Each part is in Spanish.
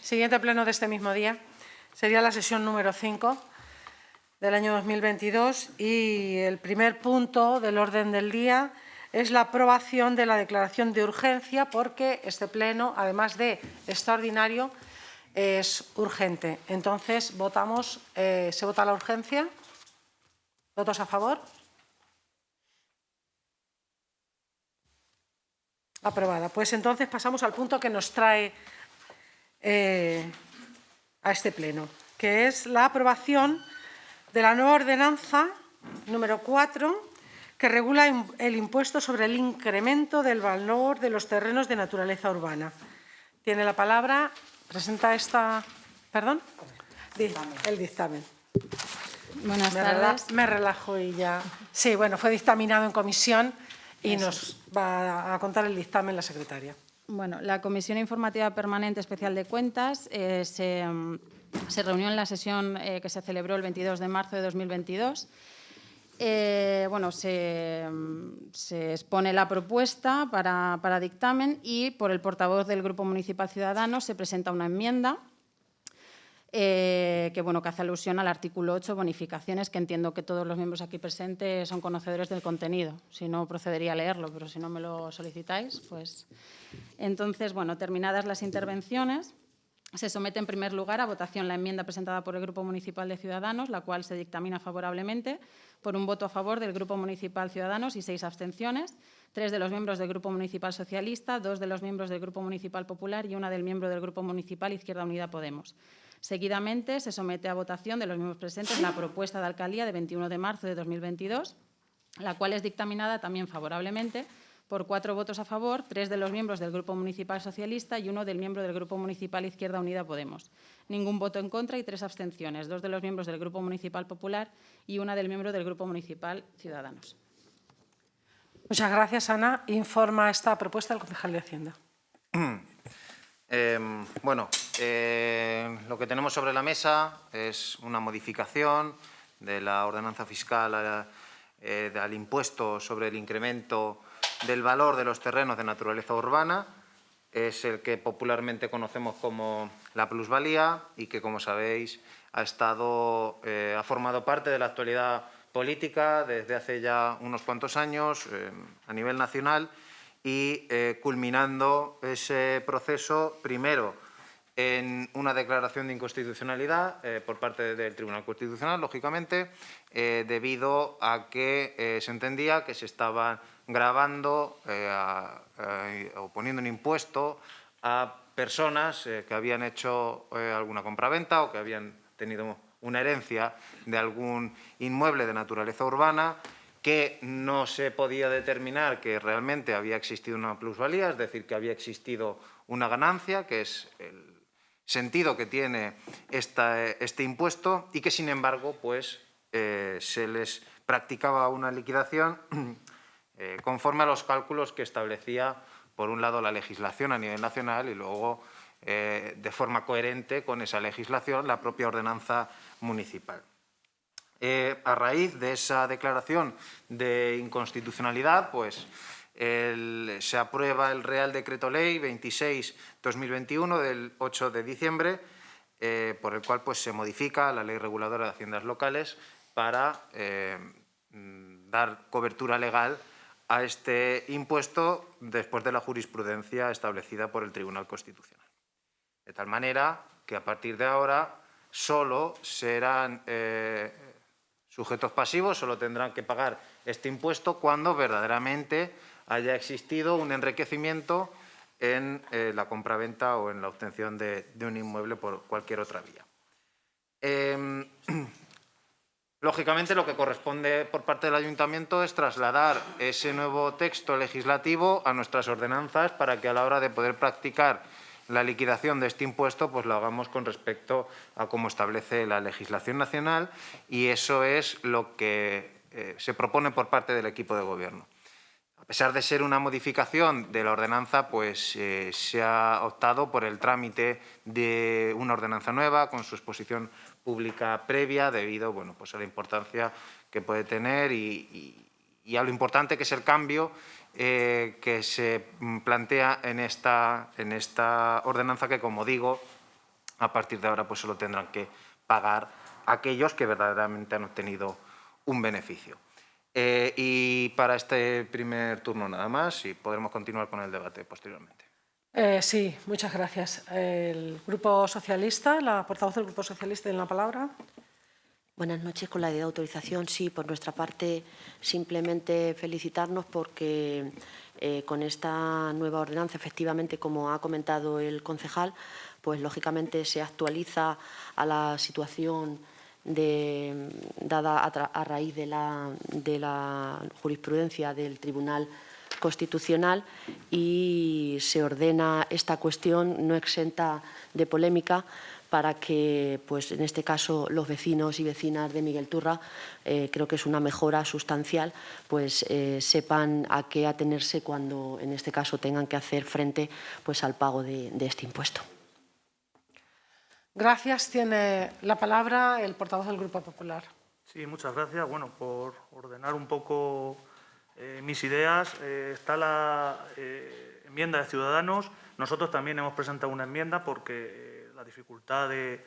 Siguiente pleno de este mismo día sería la sesión número 5 del año 2022 y el primer punto del orden del día es la aprobación de la declaración de urgencia porque este pleno, además de extraordinario, es urgente. Entonces, votamos. ¿Se vota la urgencia? ¿Votos a favor? Aprobada. Pues entonces pasamos al punto que nos trae a este pleno, que es la aprobación de la nueva ordenanza número 4, que regula el impuesto sobre el incremento del valor de los terrenos de naturaleza urbana. Tiene la palabra, presenta esta, perdón, el dictamen. Buenas tardes. Me relajo y ya. Sí, bueno, fue dictaminado en comisión y nos va a contar el dictamen la secretaria. Bueno, la Comisión Informativa Permanente Especial de Cuentas se reunió en la sesión que se celebró el 22 de marzo de 2022. Bueno, se expone la propuesta para dictamen y por el portavoz del Grupo Municipal Ciudadanos se presenta una enmienda que hace alusión al artículo 8, bonificaciones, que entiendo que todos los miembros aquí presentes son conocedores del contenido. Si no, procedería a leerlo, pero si no me lo solicitáis, pues… Entonces, bueno, terminadas las intervenciones, se somete en primer lugar a votación la enmienda presentada por el Grupo Municipal de Ciudadanos, la cual se dictamina favorablemente por un voto a favor del Grupo Municipal Ciudadanos y 6 abstenciones, 3 de los miembros del Grupo Municipal Socialista, 2 de los miembros del Grupo Municipal Popular y 1 del miembro del Grupo Municipal Izquierda Unida Podemos. Seguidamente, se somete a votación de los miembros presentes la propuesta de alcaldía de 21 de marzo de 2022, la cual es dictaminada también favorablemente por 4 votos a favor, 3 de los miembros del Grupo Municipal Socialista y 1 del miembro del Grupo Municipal Izquierda Unida Podemos. Ningún voto en contra y 3 abstenciones, 2 de los miembros del Grupo Municipal Popular y 1 del miembro del Grupo Municipal Ciudadanos. Muchas gracias, Ana. Informa esta propuesta el concejal de Hacienda. Lo que tenemos sobre la mesa es una modificación de la ordenanza fiscal al impuesto sobre el incremento del valor de los terrenos de naturaleza urbana. Es el que popularmente conocemos como la plusvalía y que, como sabéis, ha formado parte de la actualidad política desde hace ya unos cuantos años a nivel nacional y culminando ese proceso primero en una declaración de inconstitucionalidad por parte del Tribunal Constitucional, lógicamente, debido a que se entendía que se estaban gravando o poniendo un impuesto a personas que habían hecho alguna compraventa o que habían tenido una herencia de algún inmueble de naturaleza urbana, que no se podía determinar que realmente había existido una plusvalía, es decir, que había existido una ganancia, que es el sentido que tiene este impuesto, y que, sin embargo, pues, se les practicaba una liquidación conforme a los cálculos que establecía, por un lado, la legislación a nivel nacional y luego, de forma coherente con esa legislación, la propia ordenanza municipal. A raíz de esa declaración de inconstitucionalidad, pues se aprueba el Real Decreto Ley 26/2021 del 8 de diciembre, por el cual pues, se modifica la Ley Reguladora de Haciendas Locales para dar cobertura legal a este impuesto después de la jurisprudencia establecida por el Tribunal Constitucional. De tal manera que a partir de ahora solo serán sujetos pasivos, solo tendrán que pagar este impuesto cuando verdaderamente haya existido un enriquecimiento en la compraventa o en la obtención de un inmueble por cualquier otra vía. Lógicamente, lo que corresponde por parte del Ayuntamiento es trasladar ese nuevo texto legislativo a nuestras ordenanzas para que a la hora de poder practicar la liquidación de este impuesto pues lo hagamos con respecto a cómo establece la legislación nacional, y eso es lo que se propone por parte del equipo de Gobierno. A pesar de ser una modificación de la ordenanza, pues se ha optado por el trámite de una ordenanza nueva con su exposición pública previa debido pues a la importancia que puede tener y a lo importante que es el cambio que se plantea en esta ordenanza que, como digo, A partir de ahora pues solo tendrán que pagar aquellos que verdaderamente han obtenido un beneficio. Y para este primer turno nada más, y podremos continuar con el debate posteriormente. Sí, muchas gracias. El Grupo Socialista, la portavoz del Grupo Socialista tiene la palabra. Buenas noches. Con la de autorización, sí, por nuestra parte, simplemente felicitarnos porque con esta nueva ordenanza, efectivamente, como ha comentado el concejal, pues lógicamente se actualiza a la situación dada a raíz de la jurisprudencia del Tribunal Constitucional y se ordena esta cuestión no exenta de polémica para que, pues, en este caso, los vecinos y vecinas de Miguel Turra, creo que es una mejora sustancial, pues sepan a qué atenerse cuando, en este caso, tengan que hacer frente, pues, al pago de este impuesto. Gracias. Tiene la palabra el portavoz del Grupo Popular. Sí, muchas gracias. Bueno, por ordenar un poco mis ideas, está la enmienda de Ciudadanos. Nosotros también hemos presentado una enmienda porque la dificultad de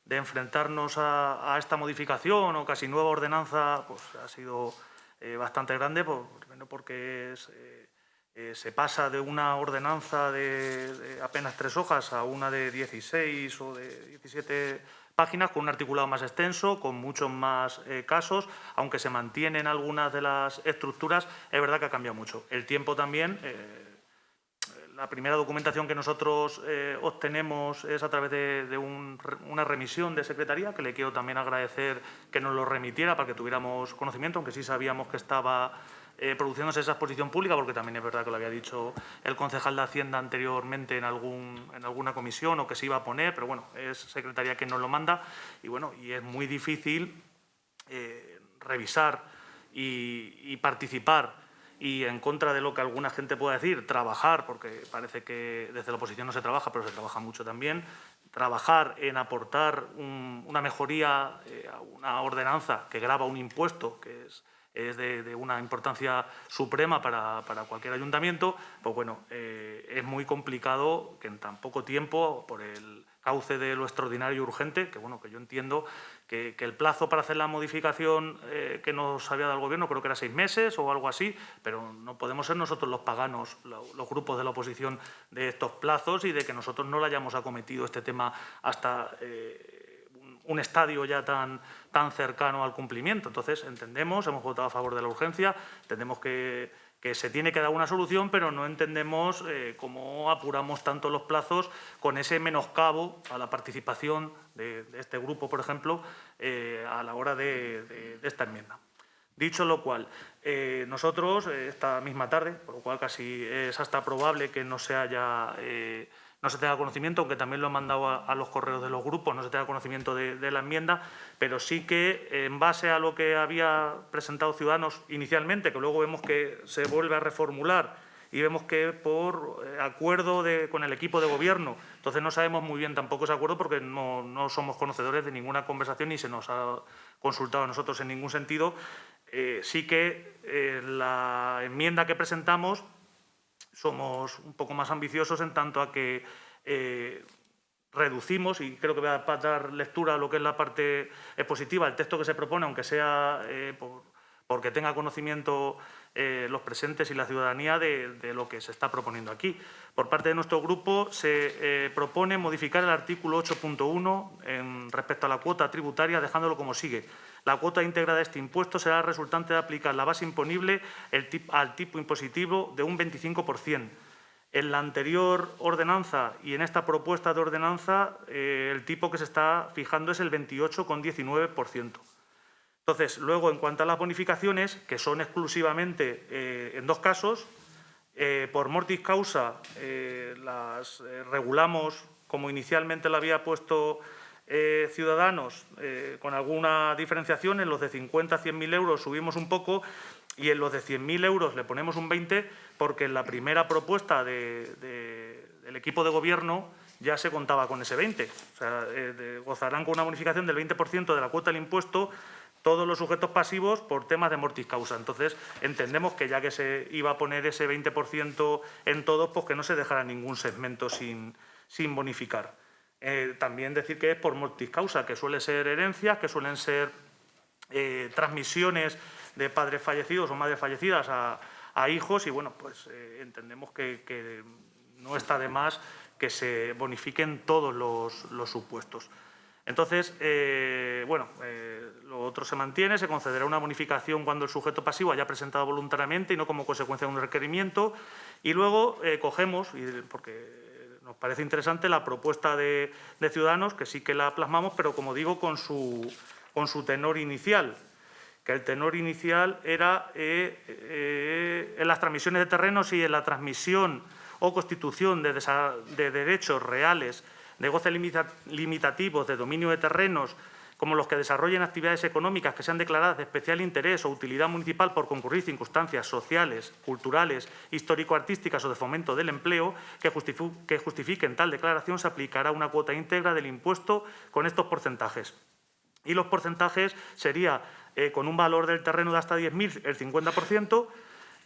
enfrentarnos a esta modificación o casi nueva ordenanza pues, ha sido bastante grande, primero porque se pasa de una ordenanza de apenas 3 hojas a una de 16 o de 17 páginas con un articulado más extenso, con muchos más casos, aunque se mantienen algunas de las estructuras, es verdad que ha cambiado mucho. El tiempo también, la primera documentación que nosotros obtenemos es a través de una remisión de Secretaría, que le quiero también agradecer que nos lo remitiera para que tuviéramos conocimiento, aunque sí sabíamos que estaba produciéndose esa exposición pública, porque también es verdad que lo había dicho el concejal de Hacienda anteriormente en alguna comisión o que se iba a poner, pero bueno, es Secretaría quien nos lo manda y bueno, y es muy difícil revisar y participar y en contra de lo que alguna gente pueda decir, trabajar, porque parece que desde la oposición no se trabaja, pero se trabaja mucho también, trabajar en aportar una mejoría a una ordenanza que grava un impuesto que es de una importancia suprema para cualquier ayuntamiento, pues bueno, es muy complicado que en tan poco tiempo, por el cauce de lo extraordinario y urgente, que bueno, que yo entiendo que el plazo para hacer la modificación que nos había dado el Gobierno creo que era 6 meses o algo así, pero no podemos ser nosotros los paganos, los grupos de la oposición de estos plazos y de que nosotros no le hayamos acometido este tema hasta un estadio ya tan cercano al cumplimiento. Entonces, entendemos, hemos votado a favor de la urgencia, entendemos que se tiene que dar una solución, pero no entendemos cómo apuramos tanto los plazos con ese menoscabo a la participación de este grupo, por ejemplo, a la hora de esta enmienda. Dicho lo cual, nosotros esta misma tarde, por lo cual casi es hasta probable que no se tenga conocimiento, aunque también lo he mandado a los correos de los grupos, no se tenga conocimiento de la enmienda, pero sí que en base a lo que había presentado Ciudadanos inicialmente, que luego vemos que se vuelve a reformular y vemos que por acuerdo con el equipo de Gobierno, entonces no sabemos muy bien tampoco ese acuerdo porque no somos conocedores de ninguna conversación ni se nos ha consultado a nosotros en ningún sentido, sí que la enmienda que presentamos somos un poco más ambiciosos en tanto a que reducimos, y creo que voy a dar lectura a lo que es la parte expositiva, el texto que se propone, aunque sea porque tenga conocimiento los presentes y la ciudadanía de lo que se está proponiendo aquí. Por parte de nuestro grupo se propone modificar el artículo 8.1 respecto a la cuota tributaria, dejándolo como sigue. La cuota íntegra de este impuesto será resultante de aplicar la base imponible al tipo impositivo de un 25%. En la anterior ordenanza y en esta propuesta de ordenanza, el tipo que se está fijando es el 28,19%. Entonces, luego, en cuanto a las bonificaciones, que son exclusivamente en 2 casos, por mortis causa las regulamos como inicialmente lo había puesto Ciudadanos, con alguna diferenciación. En los de 50 a 100.000 euros subimos un poco y en los de 100.000 euros le ponemos un 20 porque en la primera propuesta del equipo de Gobierno ya se contaba con ese 20. O sea, gozarán con una bonificación del 20% de la cuota del impuesto todos los sujetos pasivos por temas de mortis causa. Entonces, entendemos que ya que se iba a poner ese 20% en todos, pues que no se dejara ningún segmento sin bonificar. También decir que es por mortis causa, que suele ser herencias, que suelen ser transmisiones de padres fallecidos o madres fallecidas a hijos y, bueno, pues entendemos que no está de más que se bonifiquen todos los supuestos. Entonces, lo otro se mantiene, se concederá una bonificación cuando el sujeto pasivo haya presentado voluntariamente y no como consecuencia de un requerimiento. Y luego cogemos, porque nos parece interesante, la propuesta de Ciudadanos, que sí que la plasmamos, pero como digo, con su tenor inicial, que el tenor inicial era en las transmisiones de terrenos y en la transmisión o constitución de derechos reales de goce limitativos de dominio de terrenos, como los que desarrollen actividades económicas que sean declaradas de especial interés o utilidad municipal por concurrir circunstancias sociales, culturales, histórico-artísticas o de fomento del empleo, que justifiquen tal declaración, se aplicará una cuota íntegra del impuesto con estos porcentajes. Y los porcentajes sería con un valor del terreno de hasta 10.000 el 50%,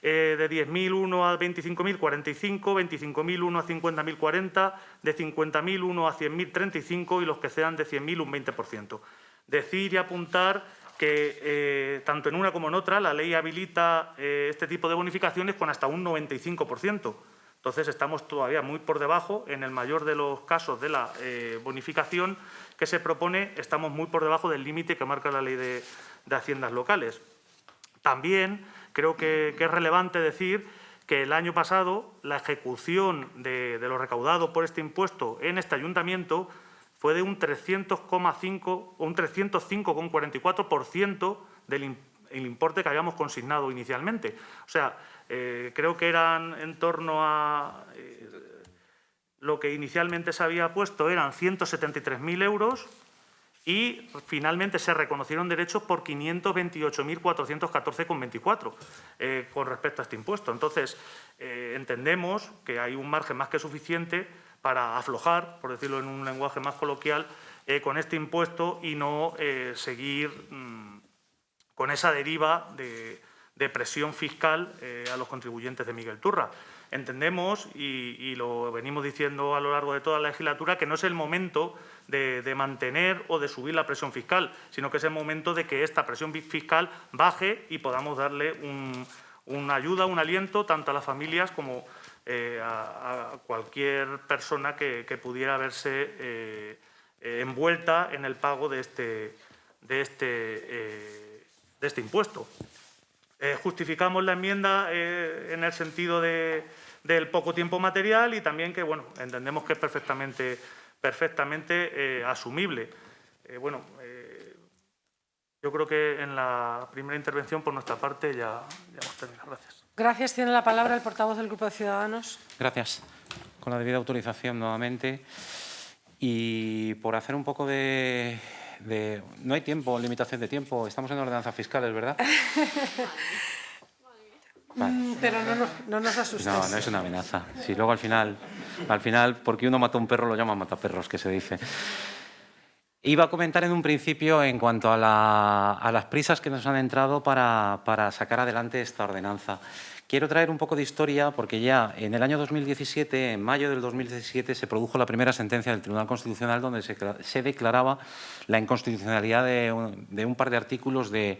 de 10.001 a 25.000, 45, 25.001 a 50.000, 40, de 50.001 a 100.000, 35 y los que sean de 100.000 un 20%. Decir y apuntar que tanto en una como en otra la ley habilita este tipo de bonificaciones con hasta un 95%. Entonces estamos todavía muy por debajo, en el mayor de los casos de la bonificación que se propone, estamos muy por debajo del límite que marca la ley de haciendas locales. También creo que es relevante decir que el año pasado la ejecución de lo recaudado por este impuesto en este ayuntamiento fue de un 305,44% del importe que habíamos consignado inicialmente. O sea, creo que eran en torno a lo que inicialmente se había puesto eran 173.000 euros y finalmente se reconocieron derechos por 528.414,24 con respecto a este impuesto. Entonces, entendemos que hay un margen más que suficiente para aflojar, por decirlo en un lenguaje más coloquial, con este impuesto y no seguir con esa deriva de presión fiscal a los contribuyentes de Miguel Turra. Entendemos, y lo venimos diciendo a lo largo de toda la legislatura, que no es el momento de mantener o de subir la presión fiscal, sino que es el momento de que esta presión fiscal baje y podamos darle una ayuda, un aliento, tanto a las familias como a cualquier persona que pudiera verse envuelta en el pago de este impuesto. Justificamos la enmienda en el sentido del poco tiempo material y también que, bueno, entendemos que es perfectamente asumible. Yo creo que en la primera intervención por nuestra parte ya hemos terminado. Gracias. Gracias. Tiene la palabra el portavoz del Grupo de Ciudadanos. Gracias. Con la debida autorización nuevamente. Y por hacer un poco de... No hay tiempo, limitación de tiempo. Estamos en ordenanzas fiscales, ¿verdad? Vale. Pero no nos asustes. No, no es una amenaza. Si luego al final, porque uno mata a un perro, lo llaman mataperros, que se dice. Iba a comentar en un principio en cuanto a las prisas que nos han entrado para sacar adelante esta ordenanza. Quiero traer un poco de historia porque ya en el año 2017, en mayo del 2017, se produjo la primera sentencia del Tribunal Constitucional donde se declaraba la inconstitucionalidad de un par de artículos del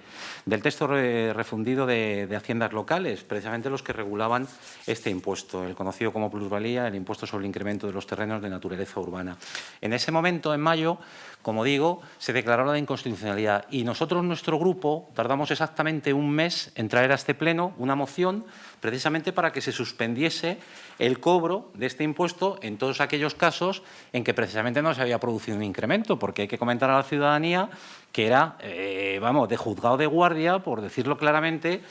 texto refundido de Haciendas Locales, precisamente los que regulaban este impuesto, el conocido como plusvalía, el impuesto sobre el incremento de los terrenos de naturaleza urbana. En ese momento, en mayo, como digo, se declaró la inconstitucionalidad y nosotros, nuestro grupo, tardamos exactamente un mes en traer a este pleno una moción precisamente para que se suspendiese el cobro de este impuesto en todos aquellos casos en que precisamente no se había producido un incremento, porque hay que comentar a la ciudadanía que era, de juzgado de guardia, por decirlo claramente,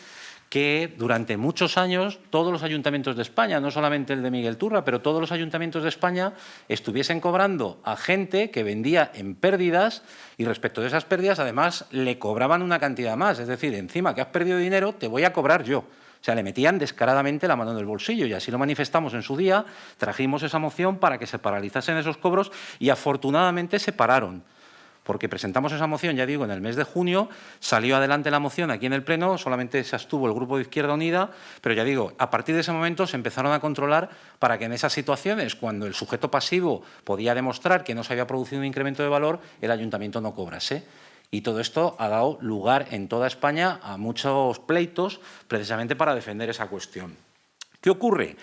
que durante muchos años todos los ayuntamientos de España, no solamente el de Miguel Turra, pero todos los ayuntamientos de España estuviesen cobrando a gente que vendía en pérdidas y respecto de esas pérdidas además le cobraban una cantidad más. Es decir, encima que has perdido dinero te voy a cobrar yo. O sea, le metían descaradamente la mano en el bolsillo y así lo manifestamos en su día, trajimos esa moción para que se paralizasen esos cobros y afortunadamente se pararon. porque presentamos esa moción, ya digo, en el mes de junio, salió adelante la moción aquí en el Pleno, solamente se abstuvo el Grupo de Izquierda Unida, pero ya digo, a partir de ese momento se empezaron a controlar para que en esas situaciones, cuando el sujeto pasivo podía demostrar que no se había producido un incremento de valor, el ayuntamiento no cobrase. Y todo esto ha dado lugar en toda España a muchos pleitos precisamente para defender esa cuestión. ¿Qué ocurre?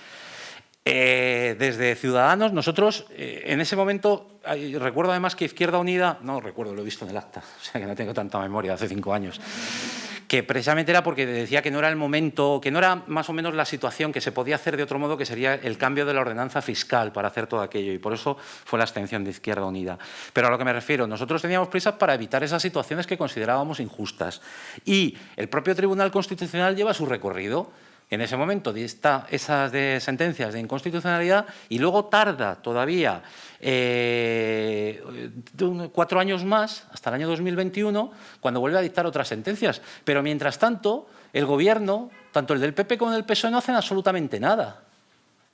Desde Ciudadanos, nosotros en ese momento, recuerdo además que Izquierda Unida, no recuerdo, lo he visto en el acta, o sea que no tengo tanta memoria, hace 5 años, que precisamente era porque decía que no era el momento, que no era más o menos la situación, que se podía hacer de otro modo, que sería el cambio de la ordenanza fiscal para hacer todo aquello, y por eso fue la abstención de Izquierda Unida. Pero a lo que me refiero, nosotros teníamos prisas para evitar esas situaciones que considerábamos injustas, y el propio Tribunal Constitucional lleva su recorrido. En ese momento dicta esas sentencias de inconstitucionalidad y luego tarda todavía 4 años más, hasta el año 2021, cuando vuelve a dictar otras sentencias. Pero mientras tanto, el Gobierno, tanto el del PP como el del PSOE, no hacen absolutamente nada,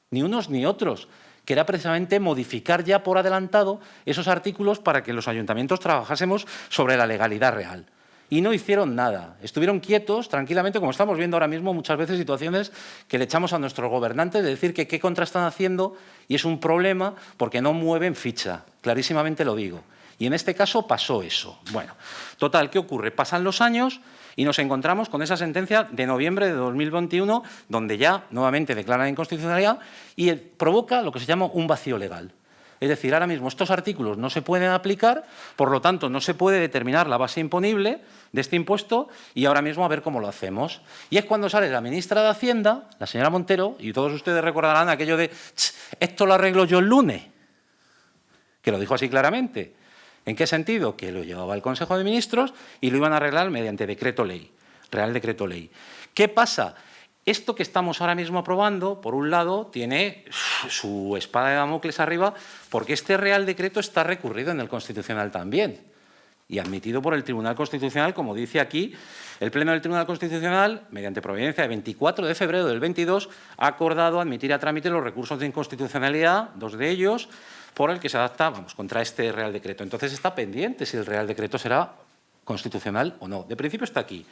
ni unos ni otros, que era precisamente modificar ya por adelantado esos artículos para que los ayuntamientos trabajásemos sobre la legalidad real. Y no hicieron nada, estuvieron quietos, tranquilamente, como estamos viendo ahora mismo muchas veces situaciones que le echamos a nuestros gobernantes de decir que qué contra están haciendo y es un problema porque no mueven ficha, clarísimamente lo digo. Y en este caso pasó eso. Bueno, total, ¿qué ocurre? Pasan los años y nos encontramos con esa sentencia de noviembre de 2021 donde ya nuevamente declara la inconstitucionalidad y provoca lo que se llama un vacío legal. Es decir, ahora mismo estos artículos no se pueden aplicar, por lo tanto no se puede determinar la base imponible de este impuesto y ahora mismo a ver cómo lo hacemos. Y es cuando sale la ministra de Hacienda, la señora Montero, y todos ustedes recordarán aquello de esto lo arreglo yo el lunes, que lo dijo así claramente. ¿En qué sentido? Que lo llevaba el Consejo de Ministros y lo iban a arreglar mediante decreto ley, Real Decreto Ley. ¿Qué pasa? Esto que estamos ahora mismo aprobando, por un lado, tiene su espada de Damocles arriba porque este Real Decreto está recurrido en el Constitucional también y admitido por el Tribunal Constitucional, como dice aquí, el Pleno del Tribunal Constitucional, mediante providencia de 24 de febrero del 22, ha acordado admitir a trámite los recursos de inconstitucionalidad, 2 de ellos, por el que se adapta, contra este Real Decreto. Entonces está pendiente si el Real Decreto será constitucional o no. De principio está aquí.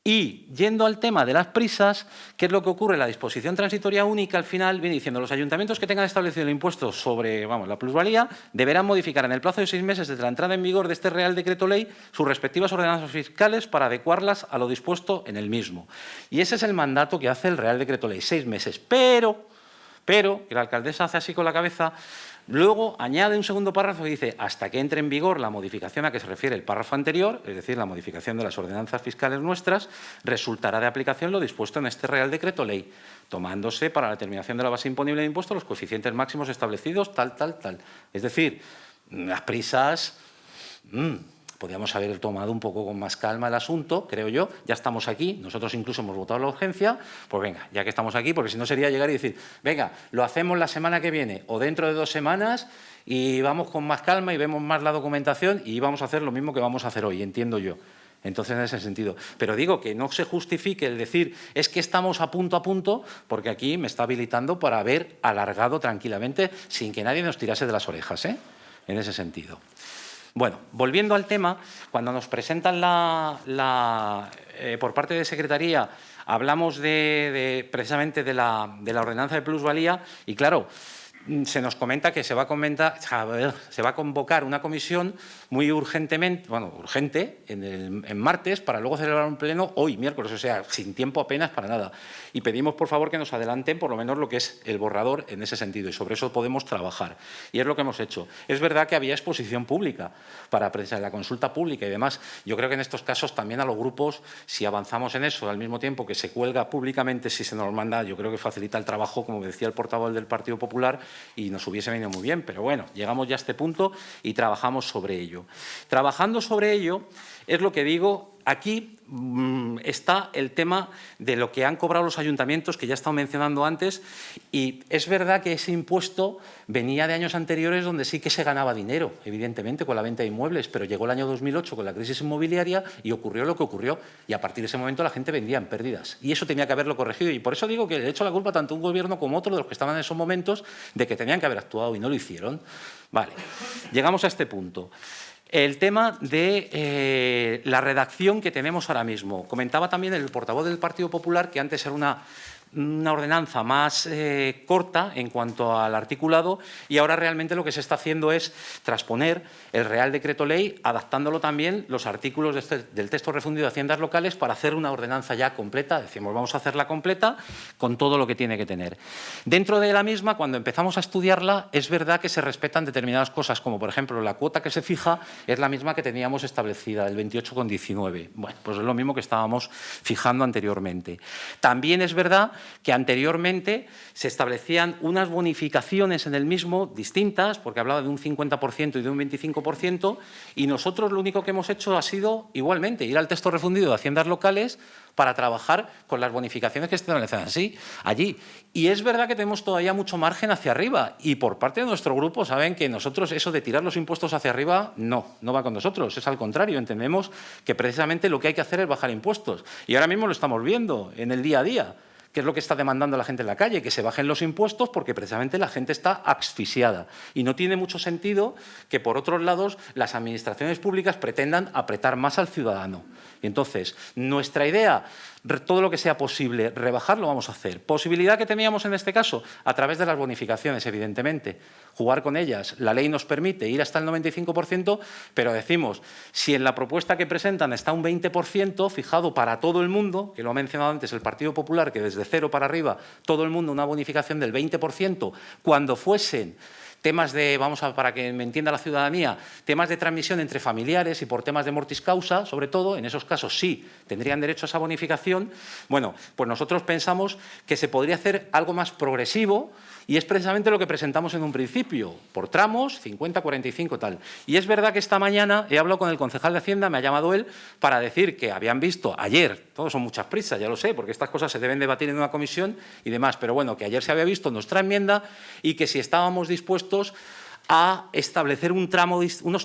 Y, yendo al tema de las prisas, ¿qué es lo que ocurre? La disposición transitoria única, al final, viene diciendo los ayuntamientos que tengan establecido el impuesto sobre la plusvalía deberán modificar en el plazo de 6 meses desde la entrada en vigor de este Real Decreto Ley sus respectivas ordenanzas fiscales para adecuarlas a lo dispuesto en el mismo. Y ese es el mandato que hace el Real Decreto Ley, 6 meses. Pero, que la alcaldesa hace así con la cabeza, luego añade un segundo párrafo y dice hasta que entre en vigor la modificación a que se refiere el párrafo anterior, es decir, la modificación de las ordenanzas fiscales nuestras, resultará de aplicación lo dispuesto en este Real Decreto Ley, tomándose para la determinación de la base imponible de impuestos los coeficientes máximos establecidos, tal. Es decir, las prisas... Podríamos haber tomado un poco con más calma el asunto, creo yo. Ya estamos aquí, nosotros incluso hemos votado la urgencia, pues venga, ya que estamos aquí, porque si no sería llegar y decir, venga, lo hacemos la semana que viene o dentro de 2 semanas y vamos con más calma y vemos más la documentación y vamos a hacer lo mismo que vamos a hacer hoy, entiendo yo. Entonces, en ese sentido. Pero digo que no se justifique el decir es que estamos a punto, porque aquí me está habilitando para haber alargado tranquilamente sin que nadie nos tirase de las orejas, en ese sentido. Bueno, volviendo al tema, cuando nos presentan por parte de Secretaría, hablamos precisamente de la ordenanza de plusvalía y, claro, se nos comenta que se va a convocar una comisión muy urgentemente, urgente, en martes, para luego celebrar un pleno hoy, miércoles, o sea, sin tiempo apenas para nada. Y pedimos, por favor, que nos adelanten por lo menos lo que es el borrador en ese sentido, y sobre eso podemos trabajar. Y es lo que hemos hecho. Es verdad que había exposición pública para la consulta pública y demás. Yo creo que en estos casos también a los grupos, si avanzamos en eso, al mismo tiempo que se cuelga públicamente, si se nos manda, yo creo que facilita el trabajo, como decía el portavoz del Partido Popular, y nos hubiese venido muy bien. Pero bueno, llegamos ya a este punto y trabajamos sobre ello. Trabajando sobre ello, es lo que digo, aquí está el tema de lo que han cobrado los ayuntamientos, que ya he estado mencionando antes, y es verdad que ese impuesto venía de años anteriores donde sí que se ganaba dinero, evidentemente, con la venta de inmuebles, pero llegó el año 2008 con la crisis inmobiliaria y ocurrió lo que ocurrió, y a partir de ese momento la gente vendía en pérdidas, y eso tenía que haberlo corregido, y por eso digo que le echo la culpa tanto a un gobierno como a otro de los que estaban en esos momentos de que tenían que haber actuado y no lo hicieron. Vale, llegamos a este punto. El tema de la redacción que tenemos ahora mismo. Comentaba también el portavoz del Partido Popular que antes era una ordenanza más corta en cuanto al articulado y ahora realmente lo que se está haciendo es transponer el Real Decreto Ley, adaptándolo también los artículos del texto refundido de Haciendas Locales para hacer una ordenanza ya completa. Decimos, vamos a hacerla completa con todo lo que tiene que tener. Dentro de la misma, cuando empezamos a estudiarla, es verdad que se respetan determinadas cosas, como por ejemplo la cuota que se fija es la misma que teníamos establecida, el 28,19. Bueno, pues es lo mismo que estábamos fijando anteriormente. También es verdad que anteriormente se establecían unas bonificaciones en el mismo distintas, porque hablaba de un 50% y de un 25%, y nosotros lo único que hemos hecho ha sido igualmente ir al texto refundido de Haciendas Locales para trabajar con las bonificaciones que se establecen allí. Y es verdad que tenemos todavía mucho margen hacia arriba y por parte de nuestro grupo saben que nosotros eso de tirar los impuestos hacia arriba no va con nosotros, es al contrario, entendemos que precisamente lo que hay que hacer es bajar impuestos. Y ahora mismo lo estamos viendo en el día a día. ¿Qué es lo que está demandando la gente en la calle? Que se bajen los impuestos porque precisamente la gente está asfixiada. Y no tiene mucho sentido que, por otros lados, las administraciones públicas pretendan apretar más al ciudadano. Y entonces, nuestra idea, todo lo que sea posible, rebajar, lo vamos a hacer. Posibilidad que teníamos en este caso, a través de las bonificaciones, evidentemente. Jugar con ellas. La ley nos permite ir hasta el 95%, pero decimos, si en la propuesta que presentan está un 20% fijado para todo el mundo, que lo ha mencionado antes el Partido Popular, que desde cero para arriba, todo el mundo una bonificación del 20%, cuando fuesen temas de, para que me entienda la ciudadanía, temas de transmisión entre familiares y por temas de mortis causa, sobre todo, en esos casos sí tendrían derecho a esa bonificación. Bueno, pues nosotros pensamos que se podría hacer algo más progresivo y es precisamente lo que presentamos en un principio, por tramos, 50, 45, tal. Y es verdad que esta mañana he hablado con el concejal de Hacienda, me ha llamado él para decir que habían visto ayer, todos son muchas prisas, ya lo sé, porque estas cosas se deben debatir en una comisión y demás, pero bueno, que ayer se había visto nuestra enmienda y que si estábamos dispuestos a establecer unos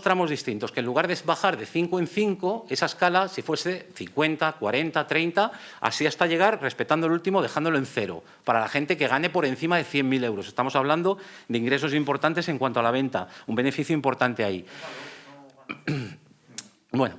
tramos distintos, que en lugar de bajar de 5 en 5, esa escala, si fuese 50, 40, 30, así hasta llegar, respetando el último, dejándolo en 0, para la gente que gane por encima de 100.000 euros. Estamos hablando de ingresos importantes en cuanto a la venta, un beneficio importante ahí. Bueno.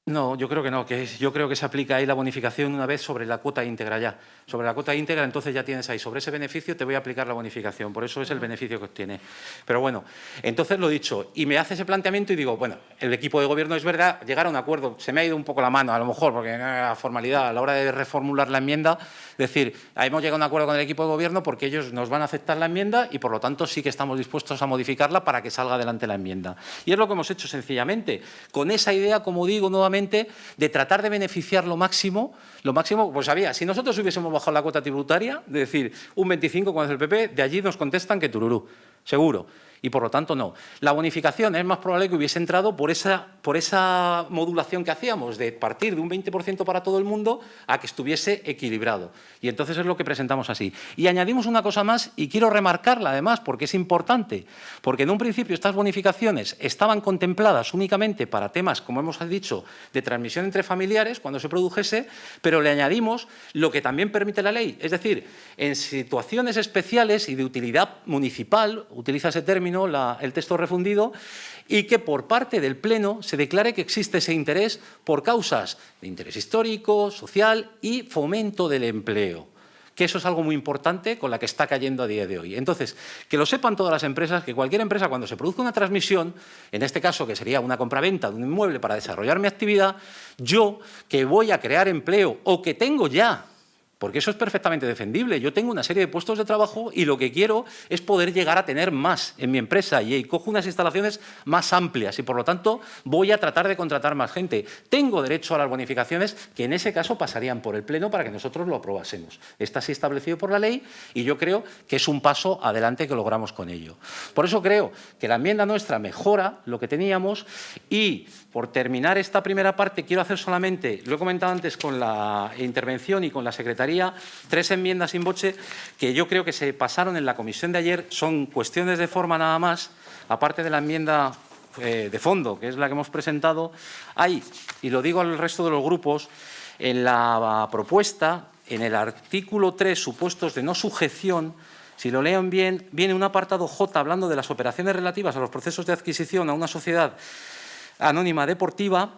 No, yo creo que no, yo creo que se aplica ahí la bonificación una vez sobre la cuota íntegra ya. Sobre la cuota íntegra, entonces ya tienes ahí, sobre ese beneficio te voy a aplicar la bonificación, por eso es el beneficio que obtiene. Pero bueno, entonces lo dicho, y me hace ese planteamiento y digo, bueno, el equipo de gobierno es verdad, llegar a un acuerdo, se me ha ido un poco la mano, a lo mejor, porque no era formalidad, a la hora de reformular la enmienda, decir, hemos llegado a un acuerdo con el equipo de gobierno porque ellos nos van a aceptar la enmienda y por lo tanto sí que estamos dispuestos a modificarla para que salga adelante la enmienda. Y es lo que hemos hecho sencillamente, con esa idea, como digo nuevamente, de tratar de beneficiar lo máximo, pues había, si nosotros hubiésemos bajado la cuota tributaria, de decir un 25 con el PP, de allí nos contestan que tururú, seguro. Y por lo tanto no. La bonificación es más probable que hubiese entrado por esa modulación que hacíamos, de partir de un 20% para todo el mundo a que estuviese equilibrado. Y entonces es lo que presentamos así. Y añadimos una cosa más y quiero remarcarla además porque es importante, porque en un principio estas bonificaciones estaban contempladas únicamente para temas, como hemos dicho, de transmisión entre familiares cuando se produjese, pero le añadimos lo que también permite la ley. Es decir, en situaciones especiales y de utilidad municipal, utiliza ese término, el texto refundido, y que por parte del Pleno se declare que existe ese interés por causas de interés histórico, social y fomento del empleo. Que eso es algo muy importante con la que está cayendo a día de hoy. Entonces, que lo sepan todas las empresas, que cualquier empresa cuando se produzca una transmisión, en este caso que sería una compraventa de un inmueble para desarrollar mi actividad, yo que voy a crear empleo o que tengo ya, porque eso es perfectamente defendible. Yo tengo una serie de puestos de trabajo y lo que quiero es poder llegar a tener más en mi empresa y cojo unas instalaciones más amplias y, por lo tanto, voy a tratar de contratar más gente. Tengo derecho a las bonificaciones que, en ese caso, pasarían por el Pleno para que nosotros lo aprobásemos. Está así establecido por la ley y yo creo que es un paso adelante que logramos con ello. Por eso creo que la enmienda nuestra mejora lo que teníamos y, por terminar esta primera parte, quiero hacer solamente, lo he comentado antes con la intervención y con la secretaría, 3 enmiendas in voce que yo creo que se pasaron en la comisión de ayer, son cuestiones de forma nada más, aparte de la enmienda de fondo, que es la que hemos presentado, hay, y lo digo al resto de los grupos, en la propuesta, en el artículo 3, supuestos de no sujeción, si lo leen bien, viene un apartado J hablando de las operaciones relativas a los procesos de adquisición a una sociedad anónima deportiva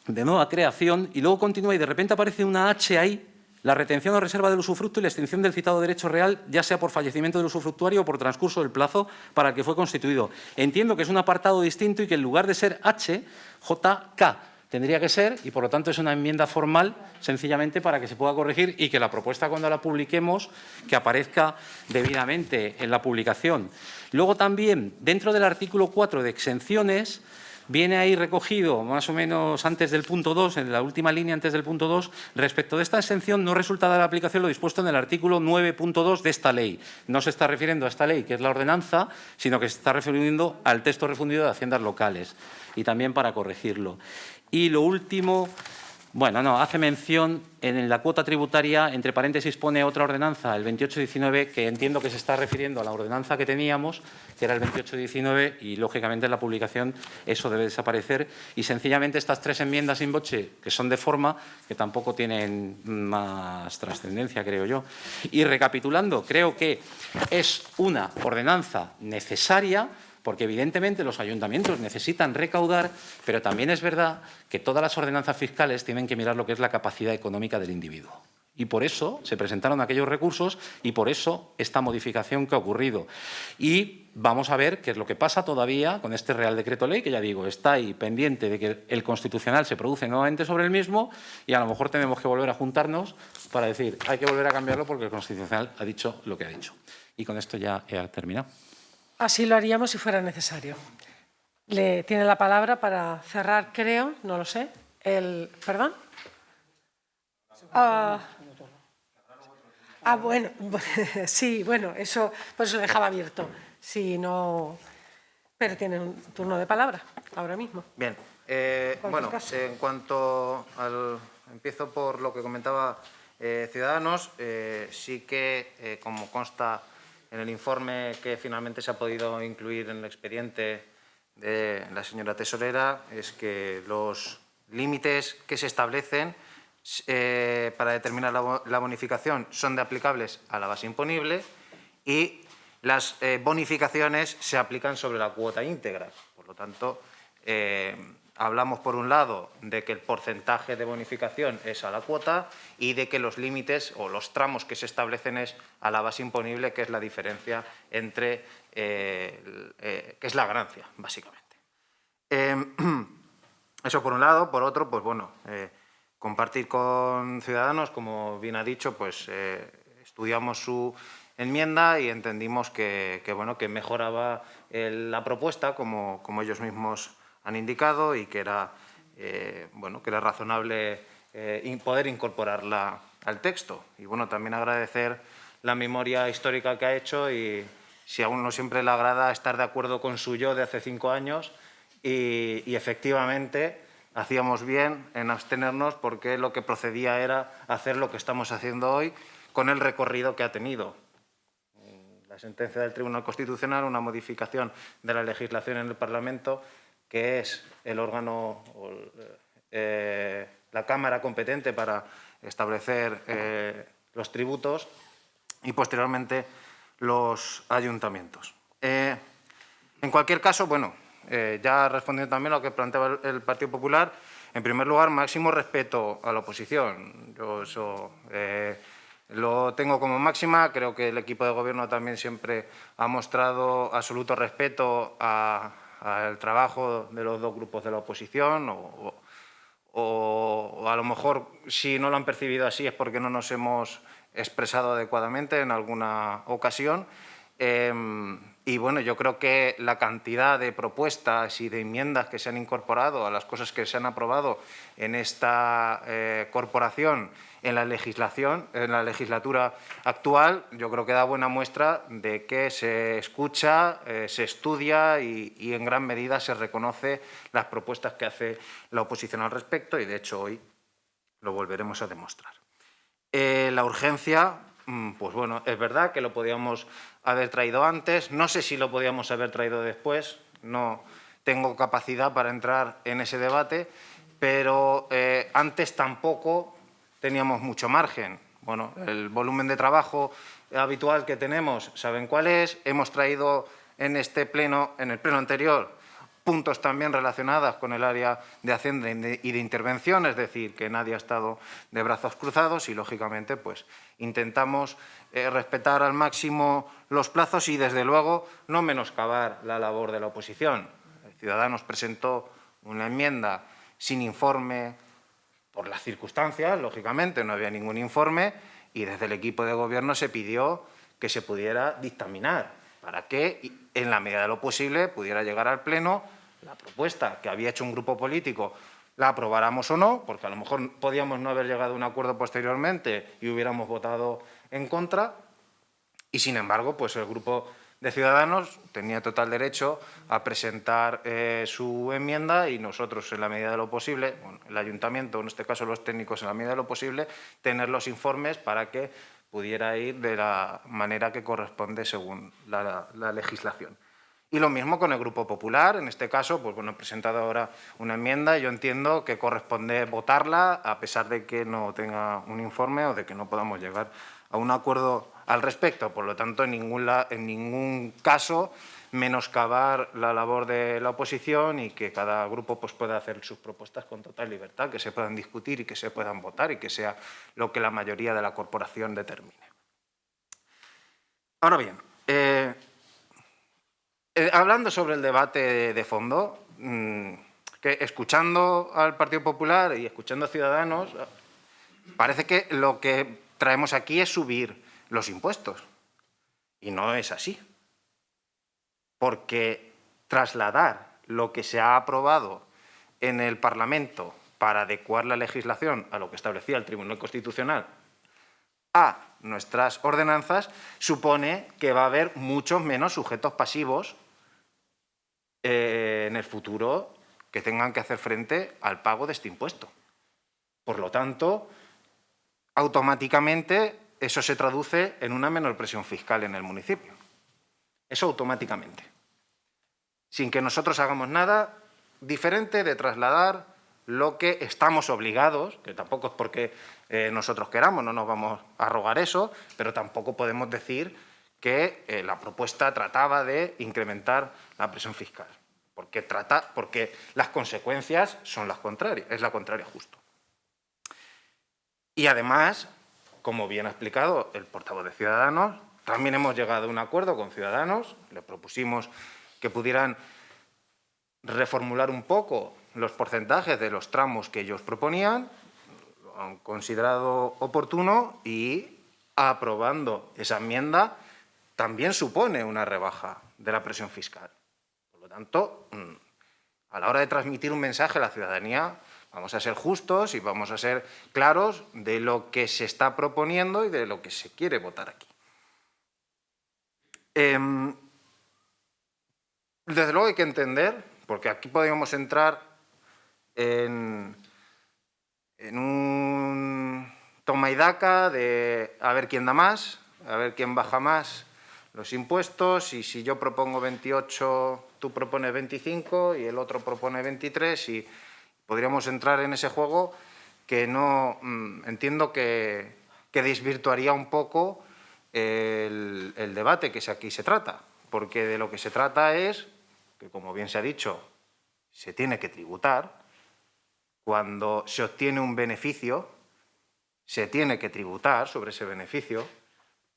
de nueva creación, y luego continúa y de repente aparece una H ahí, la retención o reserva del usufructo y la extinción del citado derecho real, ya sea por fallecimiento del usufructuario o por transcurso del plazo para el que fue constituido. Entiendo que es un apartado distinto y que en lugar de ser H, JK tendría que ser, y por lo tanto es una enmienda formal sencillamente para que se pueda corregir y que la propuesta, cuando la publiquemos, que aparezca debidamente en la publicación. Luego también, dentro del artículo 4 de exenciones, viene ahí recogido, más o menos antes del punto 2, en la última línea antes del punto 2, respecto de esta exención no resulta de la aplicación lo dispuesto en el artículo 9.2 de esta ley. No se está refiriendo a esta ley, que es la ordenanza, sino que se está refiriendo al texto refundido de Haciendas Locales, y también para corregirlo. Y lo último, bueno, no, hace mención en la cuota tributaria, entre paréntesis pone otra ordenanza, el 2819, que entiendo que se está refiriendo a la ordenanza que teníamos, que era el 2819, y lógicamente en la publicación eso debe desaparecer. Y sencillamente estas 3 enmiendas in voce, que son de forma, que tampoco tienen más trascendencia, creo yo. Y recapitulando, creo que es una ordenanza necesaria, porque evidentemente los ayuntamientos necesitan recaudar, pero también es verdad que todas las ordenanzas fiscales tienen que mirar lo que es la capacidad económica del individuo. Y por eso se presentaron aquellos recursos y por eso esta modificación que ha ocurrido. Y vamos a ver qué es lo que pasa todavía con este Real Decreto Ley, que ya digo, está ahí pendiente de que el Constitucional se produce nuevamente sobre el mismo, y a lo mejor tenemos que volver a juntarnos para decir, hay que volver a cambiarlo porque el Constitucional ha dicho lo que ha dicho. Y con esto ya he terminado. Así lo haríamos si fuera necesario. Le tiene la palabra para cerrar, creo, no lo sé. ¿Perdón? Bueno, sí, bueno, eso por eso lo dejaba abierto. Sí, no, pero tiene un turno de palabra ahora mismo. Bien, bueno, en cuanto al... Empiezo por lo que comentaba Ciudadanos. Sí que, como consta en el informe que finalmente se ha podido incluir en el expediente de la señora tesorera, es que los límites que se establecen para determinar la bonificación son aplicables a la base imponible y las bonificaciones se aplican sobre la cuota íntegra. Por lo tanto, hablamos, por un lado, de que el porcentaje de bonificación es a la cuota y de que los límites o los tramos que se establecen es a la base imponible, que es la diferencia entre, que es la ganancia, básicamente. Eso por un lado. Por otro, pues bueno, compartir con Ciudadanos, como bien ha dicho, pues estudiamos su enmienda y entendimos que mejoraba la propuesta, como ellos mismos han indicado, y que era, que era razonable poder incorporarla al texto. Y bueno, también agradecer la memoria histórica que ha hecho, y si a uno siempre le agrada estar de acuerdo con su yo de hace 5 años, y efectivamente hacíamos bien en abstenernos, porque lo que procedía era hacer lo que estamos haciendo hoy con el recorrido que ha tenido. La sentencia del Tribunal Constitucional, una modificación de la legislación en el Parlamento, que es el órgano, la Cámara competente para establecer los tributos, y posteriormente los ayuntamientos. En cualquier caso, bueno, ya respondiendo también a lo que planteaba el Partido Popular, en primer lugar, máximo respeto a la oposición. Yo eso lo tengo como máxima. Creo que el equipo de Gobierno también siempre ha mostrado absoluto respeto al trabajo de los 2 grupos de la oposición, o a lo mejor, si no lo han percibido así, es porque no nos hemos expresado adecuadamente en alguna ocasión. Y bueno, yo creo que la cantidad de propuestas y de enmiendas que se han incorporado a las cosas que se han aprobado en esta corporación, en la legislatura actual, yo creo que da buena muestra de que se escucha, se estudia y en gran medida se reconoce las propuestas que hace la oposición al respecto, y de hecho hoy lo volveremos a demostrar. La urgencia, pues bueno, es verdad que lo podíamos haber traído antes, no sé si lo podíamos haber traído después, no tengo capacidad para entrar en ese debate, pero antes tampoco teníamos mucho margen. Bueno, el volumen de trabajo habitual que tenemos, ¿saben cuál es? Hemos traído en este pleno, en el pleno anterior, puntos también relacionados con el área de Hacienda y de intervención, es decir, que nadie ha estado de brazos cruzados y, lógicamente, pues intentamos respetar al máximo los plazos y, desde luego, no menoscabar la labor de la oposición. Ciudadanos presentó una enmienda sin informe por las circunstancias, lógicamente, no había ningún informe y desde el equipo de Gobierno se pidió que se pudiera dictaminar para que, en la medida de lo posible, pudiera llegar al Pleno la propuesta que había hecho un grupo político, la aprobáramos o no, porque a lo mejor podíamos no haber llegado a un acuerdo posteriormente y hubiéramos votado en contra, y, sin embargo, pues el grupo de Ciudadanos tenía total derecho a presentar su enmienda y nosotros, en la medida de lo posible, bueno, el Ayuntamiento, en este caso los técnicos, en la medida de lo posible, tener los informes para que pudiera ir de la manera que corresponde según la legislación. Y lo mismo con el Grupo Popular, en este caso, pues bueno, he presentado ahora una enmienda y yo entiendo que corresponde votarla a pesar de que no tenga un informe o de que no podamos llegar a un acuerdo al respecto. Por lo tanto, en ningún caso menoscabar la labor de la oposición y que cada grupo pues, pueda hacer sus propuestas con total libertad, que se puedan discutir y que se puedan votar y que sea lo que la mayoría de la corporación determine. Ahora bien, hablando sobre el debate de fondo, que escuchando al Partido Popular y escuchando a Ciudadanos, parece que lo que traemos aquí es subir los impuestos. Y no es así. Porque trasladar lo que se ha aprobado en el Parlamento para adecuar la legislación a lo que establecía el Tribunal Constitucional a nuestras ordenanzas supone que va a haber muchos menos sujetos pasivos en el futuro que tengan que hacer frente al pago de este impuesto. Por lo tanto, automáticamente eso se traduce en una menor presión fiscal en el municipio. Eso automáticamente. Sin que nosotros hagamos nada diferente de trasladar lo que estamos obligados, que tampoco es porque nosotros queramos, no nos vamos a arrogar eso, pero tampoco podemos decir que la propuesta trataba de incrementar la presión fiscal, porque las consecuencias son las contrarias, es la contraria justo. Y además, como bien ha explicado el portavoz de Ciudadanos, también hemos llegado a un acuerdo con Ciudadanos, le propusimos que pudieran reformular un poco los porcentajes de los tramos que ellos proponían, lo han considerado oportuno y aprobando esa enmienda también supone una rebaja de la presión fiscal. Por lo tanto, a la hora de transmitir un mensaje a la ciudadanía, vamos a ser justos y vamos a ser claros de lo que se está proponiendo y de lo que se quiere votar aquí. Desde luego hay que entender, porque aquí podríamos entrar en un toma y daca de a ver quién da más, a ver quién baja más los impuestos, y si yo propongo 28, tú propones 25 y el otro propone 23, y podríamos entrar en ese juego que no entiendo que desvirtuaría un poco el debate que aquí se trata, porque de lo que se trata es que, como bien se ha dicho, se tiene que tributar. Cuando se obtiene un beneficio, se tiene que tributar sobre ese beneficio.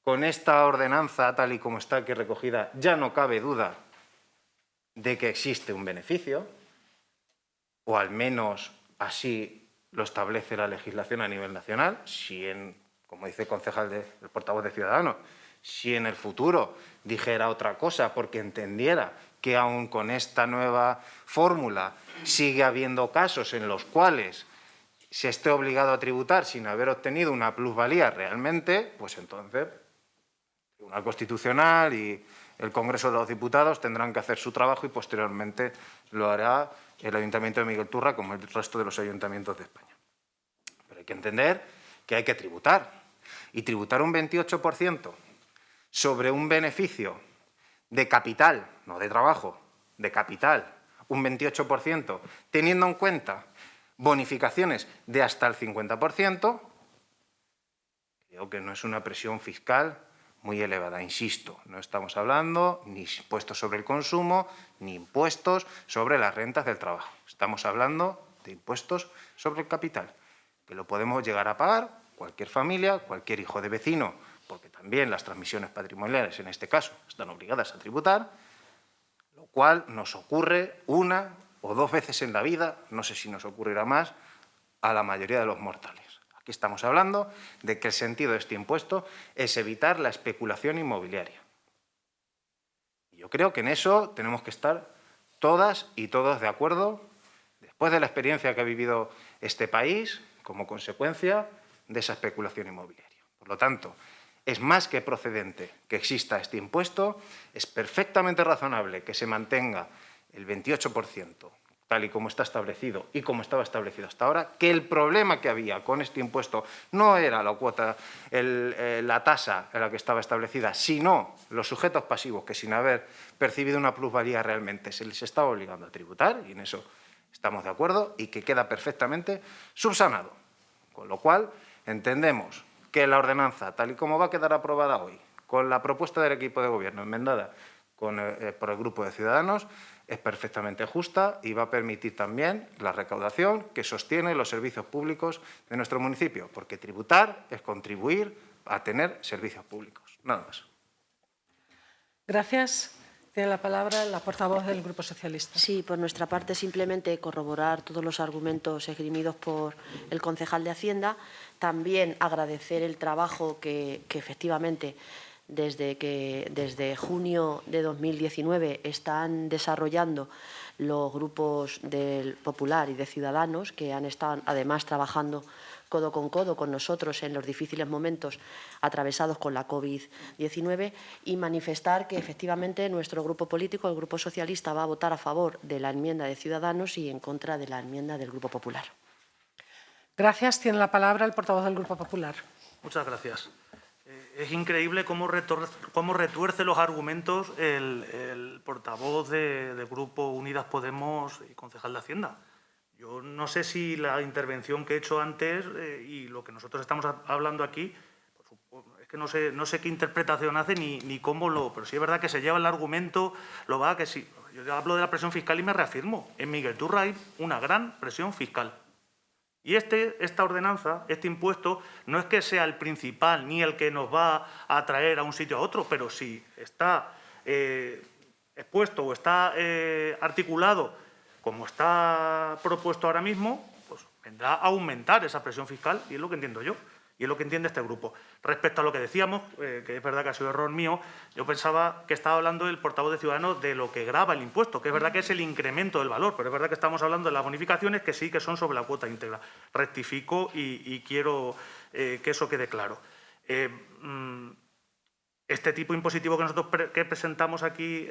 Con esta ordenanza, tal y como está aquí recogida, ya no cabe duda de que existe un beneficio, o al menos así lo establece la legislación a nivel nacional. Si como dice el concejal el portavoz de Ciudadanos, si en el futuro dijera otra cosa porque entendiera que aún con esta nueva fórmula sigue habiendo casos en los cuales se esté obligado a tributar sin haber obtenido una plusvalía realmente, pues entonces el Tribunal Constitucional y el Congreso de los Diputados tendrán que hacer su trabajo y posteriormente lo hará el Ayuntamiento de Miguel Turra como el resto de los ayuntamientos de España. Pero hay que entender que hay que tributar, y tributar un 28% sobre un beneficio de capital, no de trabajo, de capital, un 28%, teniendo en cuenta bonificaciones de hasta el 50%, Creo que no es una presión fiscal muy elevada. Insisto, no estamos hablando ni impuestos sobre el consumo, ni impuestos sobre las rentas del trabajo. Estamos hablando de impuestos sobre el capital, que lo podemos llegar a pagar cualquier familia, cualquier hijo de vecino, porque también las transmisiones patrimoniales, en este caso, están obligadas a tributar, lo cual nos ocurre una o dos veces en la vida, no sé si nos ocurrirá más, a la mayoría de los mortales. Aquí estamos hablando de que el sentido de este impuesto es evitar la especulación inmobiliaria. Y yo creo que en eso tenemos que estar todas y todos de acuerdo, después de la experiencia que ha vivido este país como consecuencia de esa especulación inmobiliaria. Por lo tanto, es más que procedente que exista este impuesto, es perfectamente razonable que se mantenga el 28%, tal y como está establecido y como estaba establecido hasta ahora, que el problema que había con este impuesto no era la cuota, la tasa en la que estaba establecida, sino los sujetos pasivos que sin haber percibido una plusvalía realmente se les estaba obligando a tributar, y en eso estamos de acuerdo, y que queda perfectamente subsanado. Con lo cual, entendemos que la ordenanza, tal y como va a quedar aprobada hoy, con la propuesta del equipo de gobierno enmendada por el Grupo de Ciudadanos, es perfectamente justa y va a permitir también la recaudación que sostiene los servicios públicos de nuestro municipio, porque tributar es contribuir a tener servicios públicos. Nada más. Gracias. Tiene la palabra la portavoz del Grupo Socialista. Sí, por nuestra parte, simplemente corroborar todos los argumentos esgrimidos por el concejal de Hacienda. También agradecer el trabajo que efectivamente desde junio de 2019 están desarrollando los grupos del Popular y de Ciudadanos, que han estado además trabajando codo con nosotros en los difíciles momentos atravesados con la COVID-19, y manifestar que efectivamente nuestro grupo político, el Grupo Socialista, va a votar a favor de la enmienda de Ciudadanos y en contra de la enmienda del Grupo Popular. Gracias. Tiene la palabra el portavoz del Grupo Popular. Muchas gracias. Es increíble cómo retuerce los argumentos el portavoz del Grupo Unidas Podemos y concejal de Hacienda. Yo no sé si la intervención que he hecho antes y lo que nosotros estamos hablando aquí, es que no sé qué interpretación hace ni cómo lo... Pero sí es verdad que se lleva el argumento, lo va que sí. Yo hablo de la presión fiscal y me reafirmo. En Miguel Turra hay una gran presión fiscal. Y esta ordenanza, este impuesto, no es que sea el principal ni el que nos va a traer a un sitio a otro, pero si está expuesto o está articulado como está propuesto ahora mismo, pues vendrá a aumentar esa presión fiscal, y es lo que entiendo yo, y es lo que entiende este grupo. Respecto a lo que decíamos, que es verdad que ha sido error mío, yo pensaba que estaba hablando el portavoz de Ciudadanos de lo que grava el impuesto, que es verdad que es el incremento del valor, pero es verdad que estamos hablando de las bonificaciones, que sí que son sobre la cuota íntegra. Rectifico y quiero que eso quede claro. Este tipo impositivo que nosotros presentamos aquí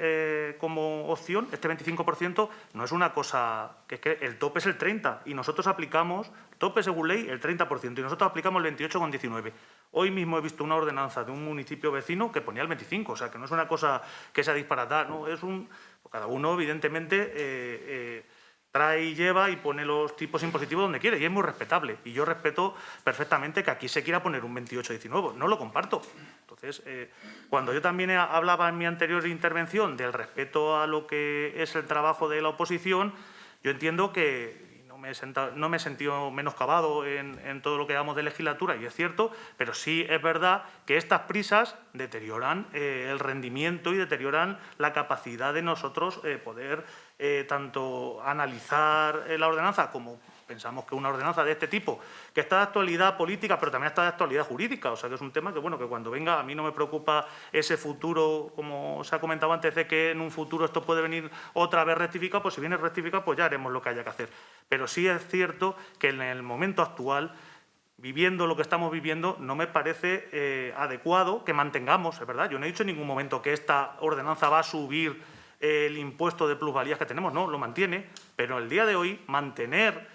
como opción, este 25%, no es una cosa... que es que el tope es el 30% y nosotros aplicamos, tope según ley, el 30% y nosotros aplicamos el 28,19%. Hoy mismo he visto una ordenanza de un municipio vecino que ponía el 25%, o sea, que no es una cosa que sea disparatada, no, es un... Cada uno, evidentemente... trae y lleva y pone los tipos impositivos donde quiere, y es muy respetable. Y yo respeto perfectamente que aquí se quiera poner un 28,19, no lo comparto. Entonces, cuando yo también hablaba en mi anterior intervención del respeto a lo que es el trabajo de la oposición, yo entiendo que no me he sentido menoscabado en todo lo que damos de legislatura, y es cierto, pero sí es verdad que estas prisas deterioran el rendimiento y deterioran la capacidad de nosotros poder tanto analizar la ordenanza como pensamos que una ordenanza de este tipo, que está de actualidad política, pero también está de actualidad jurídica, o sea que es un tema que, bueno, que cuando venga, a mí no me preocupa ese futuro, como se ha comentado antes, de que en un futuro esto puede venir otra vez rectificado, pues si viene rectificado, pues ya haremos lo que haya que hacer. Pero sí es cierto que en el momento actual, viviendo lo que estamos viviendo, no me parece adecuado que mantengamos, es verdad, yo no he dicho en ningún momento que esta ordenanza va a subir el impuesto de plusvalías que tenemos, no, lo mantiene, pero el día de hoy mantener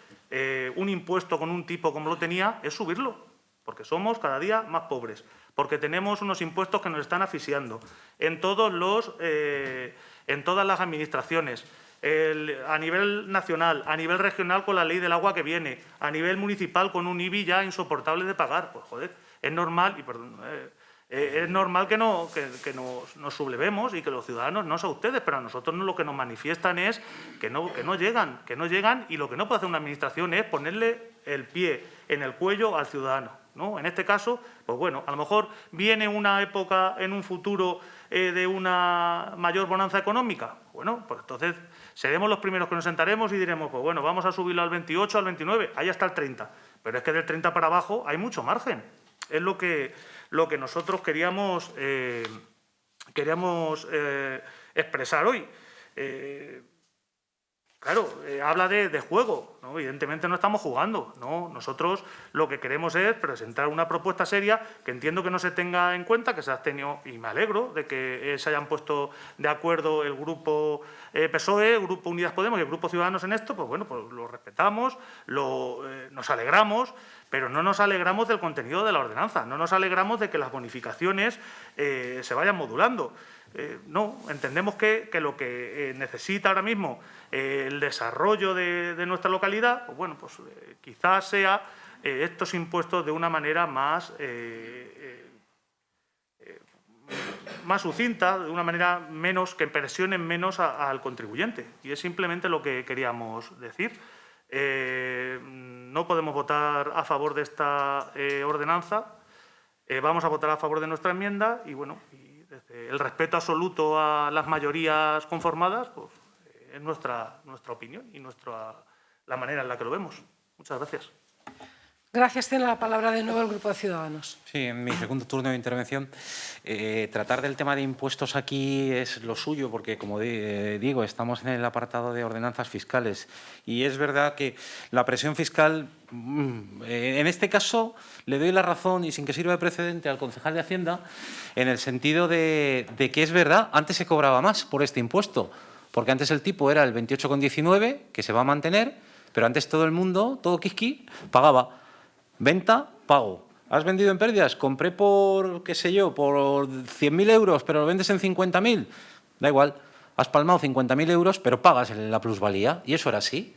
un impuesto con un tipo como lo tenía es subirlo, porque somos cada día más pobres, porque tenemos unos impuestos que nos están asfixiando en todas las administraciones, a nivel nacional, a nivel regional con la ley del agua que viene, a nivel municipal con un IBI ya insoportable de pagar. Pues joder, es normal, es normal que nos sublevemos y que los ciudadanos, no sé a ustedes, pero a nosotros lo que nos manifiestan es que no llegan, y lo que no puede hacer una administración es ponerle el pie en el cuello al ciudadano, ¿no? En este caso, pues bueno, a lo mejor viene una época en un futuro de una mayor bonanza económica. Bueno, pues entonces seremos los primeros que nos sentaremos y diremos, pues bueno, vamos a subirlo al 28, al 29, ahí hasta el 30. Pero es que del 30 para abajo hay mucho margen. Es lo que nosotros queríamos expresar hoy. Claro, habla de juego, ¿no? Evidentemente no estamos jugando, ¿no? Nosotros lo que queremos es presentar una propuesta seria que entiendo que no se tenga en cuenta, que se ha tenido, y me alegro de que se hayan puesto de acuerdo el Grupo PSOE, el Grupo Unidas Podemos y el Grupo Ciudadanos en esto, pues bueno, pues lo respetamos, nos alegramos, pero no nos alegramos del contenido de la ordenanza, no nos alegramos de que las bonificaciones se vayan modulando. No, entendemos que lo que necesita ahora mismo el desarrollo de nuestra localidad, pues bueno, pues quizás sea estos impuestos de una manera más sucinta, de una manera menos, que presionen menos al contribuyente. Y es simplemente lo que queríamos decir. No podemos votar a favor de esta ordenanza. Vamos a votar a favor de nuestra enmienda y, bueno, el respeto absoluto a las mayorías conformadas, pues es nuestra opinión y la manera en la que lo vemos. Muchas gracias. Gracias. Tiene la palabra de nuevo el Grupo de Ciudadanos. Sí, en mi segundo turno de intervención, tratar del tema de impuestos aquí es lo suyo, porque, como digo, estamos en el apartado de ordenanzas fiscales. Y es verdad que la presión fiscal, en este caso, le doy la razón, y sin que sirva de precedente, al concejal de Hacienda, en el sentido de que es verdad, antes se cobraba más por este impuesto, porque antes el tipo era el 28,19, que se va a mantener, pero antes todo el mundo, todo Quisqui, pagaba. Venta, pago. ¿Has vendido en pérdidas? Compré por, qué sé yo, por 100.000 euros, pero lo vendes en 50.000. Da igual. Has palmado 50.000 euros, pero pagas la plusvalía. Y eso era así.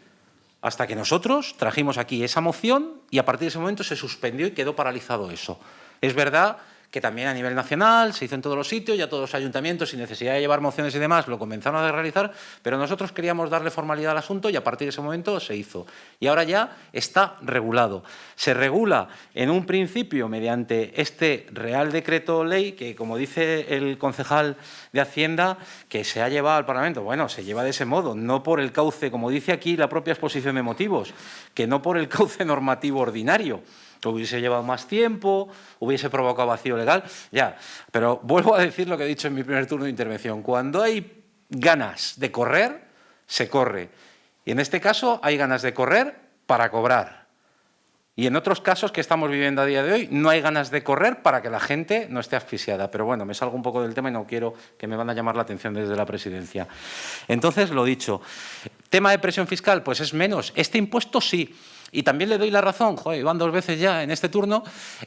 Hasta que nosotros trajimos aquí esa moción y a partir de ese momento se suspendió y quedó paralizado eso. Es verdad que también a nivel nacional se hizo en todos los sitios, ya todos los ayuntamientos, sin necesidad de llevar mociones y demás, lo comenzaron a realizar, pero nosotros queríamos darle formalidad al asunto y a partir de ese momento se hizo. Y ahora ya está regulado. Se regula en un principio mediante este Real Decreto Ley que, como dice el concejal de Hacienda, que se ha llevado al Parlamento. Bueno, se lleva de ese modo, no por el cauce, como dice aquí la propia exposición de motivos, que no por el cauce normativo ordinario. Hubiese llevado más tiempo, hubiese provocado vacío legal, ya. Pero vuelvo a decir lo que he dicho en mi primer turno de intervención. Cuando hay ganas de correr, se corre. Y en este caso hay ganas de correr para cobrar. Y en otros casos que estamos viviendo a día de hoy, no hay ganas de correr para que la gente no esté asfixiada. Pero bueno, me salgo un poco del tema y no quiero que me van a llamar la atención desde la presidencia. Entonces, lo dicho, tema de presión fiscal, pues es menos. Este impuesto sí. Y también le doy la razón, joder, van 2 veces ya en este turno,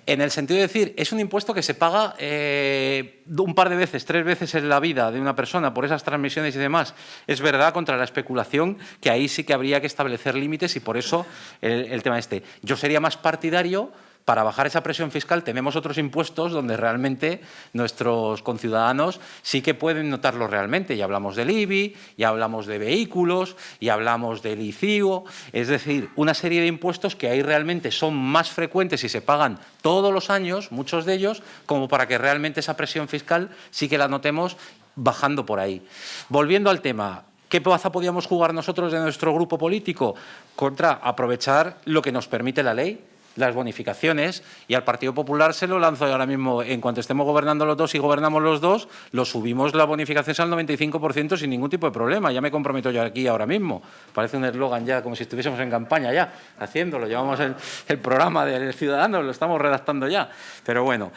en el sentido de decir, es un impuesto que se paga un par de veces, 3 veces en la vida de una persona por esas transmisiones y demás. Es verdad, contra la especulación, que ahí sí que habría que establecer límites y por eso el tema este. Yo sería más partidario. Para bajar esa presión fiscal tenemos otros impuestos donde realmente nuestros conciudadanos sí que pueden notarlo realmente. Ya hablamos del IBI, ya hablamos de vehículos, ya hablamos del ICIO. Es decir, una serie de impuestos que ahí realmente son más frecuentes y se pagan todos los años, muchos de ellos, como para que realmente esa presión fiscal sí que la notemos bajando por ahí. Volviendo al tema. ¿Qué plaza podíamos jugar nosotros de nuestro grupo político? Contra aprovechar lo que nos permite la ley, las bonificaciones, y al Partido Popular se lo lanzo ahora mismo, en cuanto estemos gobernando los dos y gobernamos los dos, lo subimos la bonificación al 95% sin ningún tipo de problema. Ya me comprometo yo aquí ahora mismo. Parece un eslogan ya, como si estuviésemos en campaña ya, haciéndolo. Llevamos el programa del Ciudadanos, lo estamos redactando ya. Pero bueno,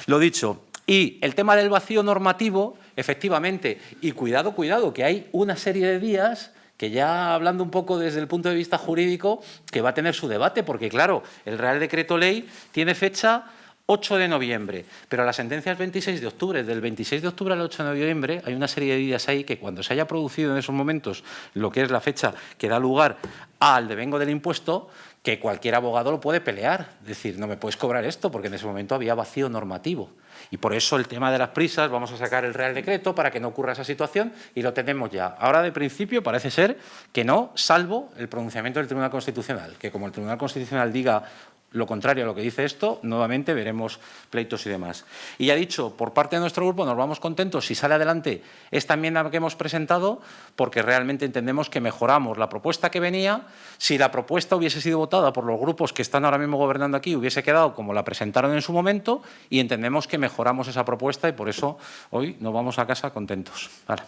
lo dicho. Y el tema del vacío normativo, efectivamente, y cuidado, que hay una serie de días que ya hablando un poco desde el punto de vista jurídico, que va a tener su debate, porque claro, el Real Decreto Ley tiene fecha 8 de noviembre, pero la sentencia es 26 de octubre. Del 26 de octubre al 8 de noviembre hay una serie de días ahí que cuando se haya producido en esos momentos lo que es la fecha que da lugar al devengo del impuesto, que cualquier abogado lo puede pelear. Es decir, no me puedes cobrar esto porque en ese momento había vacío normativo. Y por eso el tema de las prisas, vamos a sacar el Real Decreto para que no ocurra esa situación y lo tenemos ya. Ahora, de principio, parece ser que no, salvo el pronunciamiento del Tribunal Constitucional, que como el Tribunal Constitucional diga lo contrario a lo que dice esto, nuevamente veremos pleitos y demás. Y ya dicho, por parte de nuestro grupo nos vamos contentos si sale adelante esta enmienda que hemos presentado, porque realmente entendemos que mejoramos la propuesta que venía. Si la propuesta hubiese sido votada por los grupos que están ahora mismo gobernando aquí, hubiese quedado como la presentaron en su momento, y entendemos que mejoramos esa propuesta y por eso hoy nos vamos a casa contentos. Vale.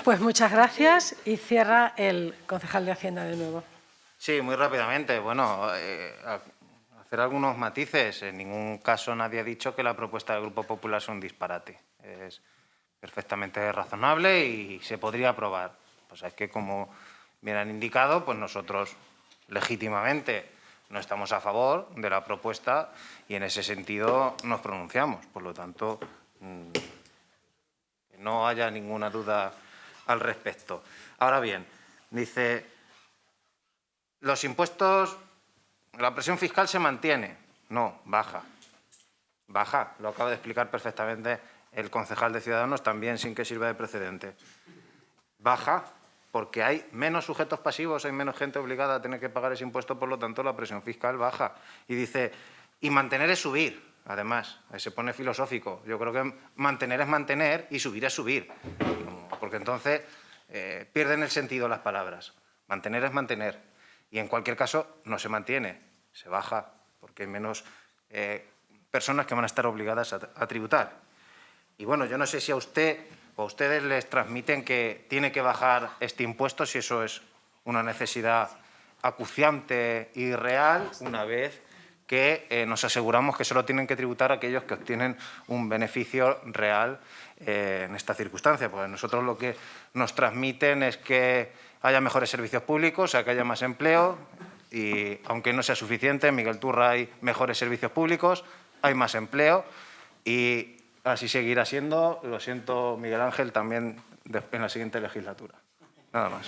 Pues muchas gracias y cierra el concejal de Hacienda de nuevo. Sí, muy rápidamente. Bueno, hacer algunos matices. En ningún caso nadie ha dicho que la propuesta del Grupo Popular es un disparate. Es perfectamente razonable y se podría aprobar. Pues es que, como bien han indicado, pues nosotros legítimamente no estamos a favor de la propuesta y en ese sentido nos pronunciamos. Por lo tanto, que no haya ninguna duda al respecto. Ahora bien, dice, los impuestos, la presión fiscal se mantiene. No, baja. Baja, lo acaba de explicar perfectamente el concejal de Ciudadanos, también sin que sirva de precedente. Baja porque hay menos sujetos pasivos, hay menos gente obligada a tener que pagar ese impuesto, por lo tanto la presión fiscal baja. Y dice, y mantener es subir, además, ahí se pone filosófico. Yo creo que mantener es mantener y subir es subir, porque entonces pierden el sentido las palabras. Mantener es mantener. Y en cualquier caso no se mantiene, se baja, porque hay menos personas que van a estar obligadas a tributar. Y bueno, yo no sé si a usted o a ustedes les transmiten que tiene que bajar este impuesto, si eso es una necesidad acuciante y real, una vez que nos aseguramos que solo tienen que tributar aquellos que obtienen un beneficio real en esta circunstancia. Pues nosotros lo que nos transmiten es que haya mejores servicios públicos, o sea, que haya más empleo y, aunque no sea suficiente, en Miguel Turra hay mejores servicios públicos, hay más empleo y así seguirá siendo. Lo siento, Miguel Ángel, también en la siguiente legislatura. Nada más.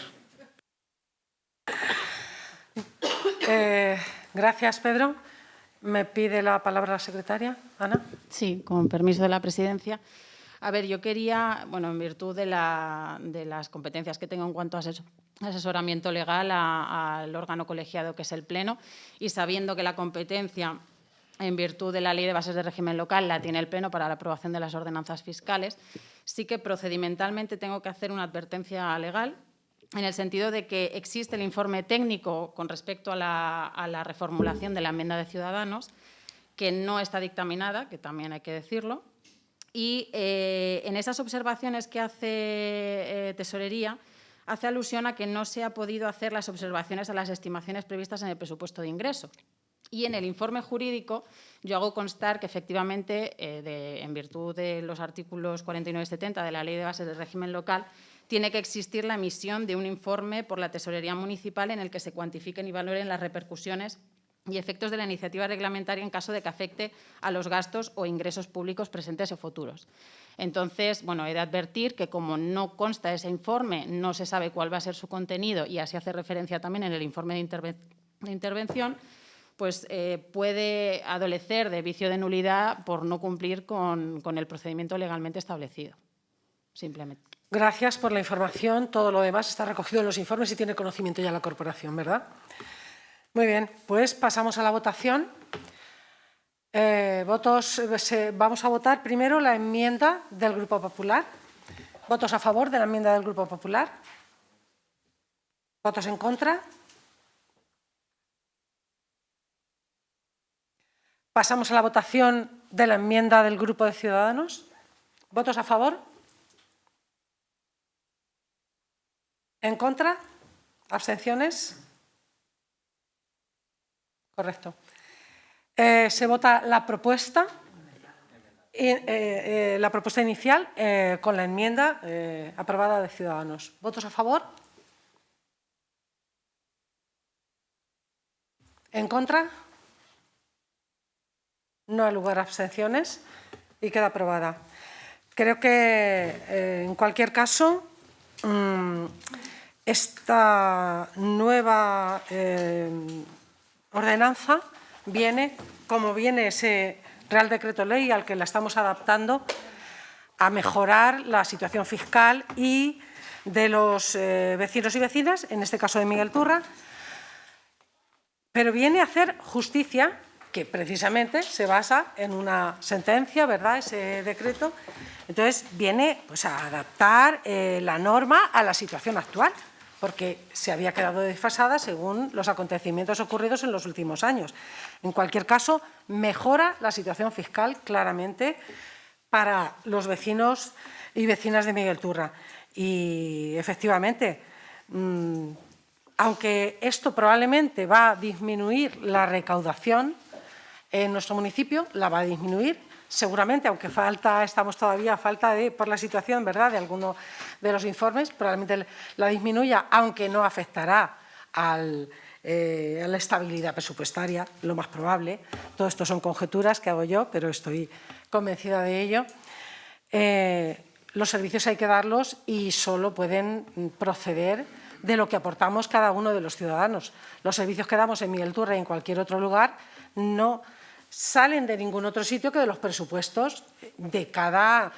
Gracias, Pedro. ¿Me pide la palabra la secretaria? Ana. Sí, con permiso de la presidencia. A ver, yo quería, bueno, en virtud de las competencias que tengo en cuanto a asesoramiento legal al órgano colegiado que es el Pleno, y sabiendo que la competencia, en virtud de la Ley de Bases de Régimen Local, la tiene el Pleno para la aprobación de las ordenanzas fiscales, sí que procedimentalmente tengo que hacer una advertencia legal, en el sentido de que existe el informe técnico con respecto a la reformulación de la enmienda de Ciudadanos, que no está dictaminada, que también hay que decirlo, y en esas observaciones que hace Tesorería, hace alusión a que no se ha podido hacer las observaciones a las estimaciones previstas en el presupuesto de ingreso. Y en el informe jurídico yo hago constar que, efectivamente, en virtud de los artículos 49 y 70 de la Ley de Bases del Régimen Local, tiene que existir la emisión de un informe por la Tesorería Municipal en el que se cuantifiquen y valoren las repercusiones y efectos de la iniciativa reglamentaria en caso de que afecte a los gastos o ingresos públicos presentes o futuros. Entonces, bueno, he de advertir que, como no consta ese informe, no se sabe cuál va a ser su contenido, y así hace referencia también en el informe de intervención, pues puede adolecer de vicio de nulidad por no cumplir con el procedimiento legalmente establecido, simplemente. Gracias por la información. Todo lo demás está recogido en los informes y tiene conocimiento ya la corporación, ¿verdad? Muy bien, pues pasamos a la votación. Vamos a votar primero la enmienda del Grupo Popular. ¿Votos a favor de la enmienda del Grupo Popular? ¿Votos en contra? Pasamos a la votación de la enmienda del Grupo de Ciudadanos. ¿Votos a favor? ¿En contra? ¿Abstenciones? Correcto. Se vota la propuesta inicial con la enmienda aprobada de Ciudadanos. ¿Votos a favor? ¿En contra? No hay lugar a abstenciones y queda aprobada. Creo que, en cualquier caso, Esta nueva ordenanza viene, como viene ese Real Decreto Ley al que la estamos adaptando, a mejorar la situación fiscal y de los vecinos y vecinas, en este caso de Miguel Turra, pero viene a hacer justicia, que precisamente se basa en una sentencia, ¿verdad?, ese decreto. Entonces, viene pues, a adaptar la norma a la situación actual, porque se había quedado desfasada según los acontecimientos ocurridos en los últimos años. En cualquier caso, mejora la situación fiscal claramente para los vecinos y vecinas de Miguel Turra. Y, efectivamente, aunque esto probablemente va a disminuir la recaudación en nuestro municipio, la va a disminuir seguramente, aunque estamos todavía a falta de, por la situación, ¿verdad?, de alguno de los informes, probablemente la disminuya, aunque no afectará a la estabilidad presupuestaria, lo más probable. Todo esto son conjeturas que hago yo, pero estoy convencida de ello. Los servicios hay que darlos y solo pueden proceder de lo que aportamos cada uno de los ciudadanos. Los servicios que damos en Miguel Turra y en cualquier otro lugar no salen de ningún otro sitio que de los presupuestos de cada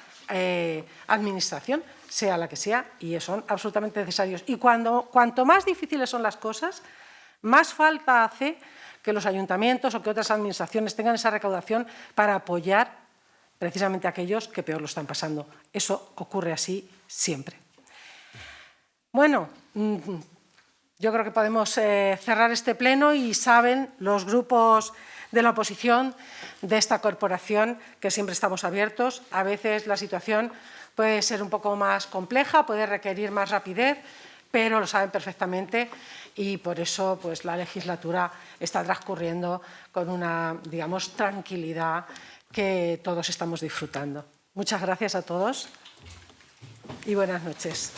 administración, sea la que sea, y son absolutamente necesarios. Y cuanto más difíciles son las cosas, más falta hace que los ayuntamientos o que otras administraciones tengan esa recaudación para apoyar precisamente a aquellos que peor lo están pasando. Eso ocurre así siempre. Bueno, yo creo que podemos cerrar este pleno y saben los grupos de la oposición de esta corporación que siempre estamos abiertos. A veces la situación puede ser un poco más compleja, puede requerir más rapidez, pero lo saben perfectamente y por eso pues, la legislatura está transcurriendo con una, digamos, tranquilidad que todos estamos disfrutando. Muchas gracias a todos y buenas noches.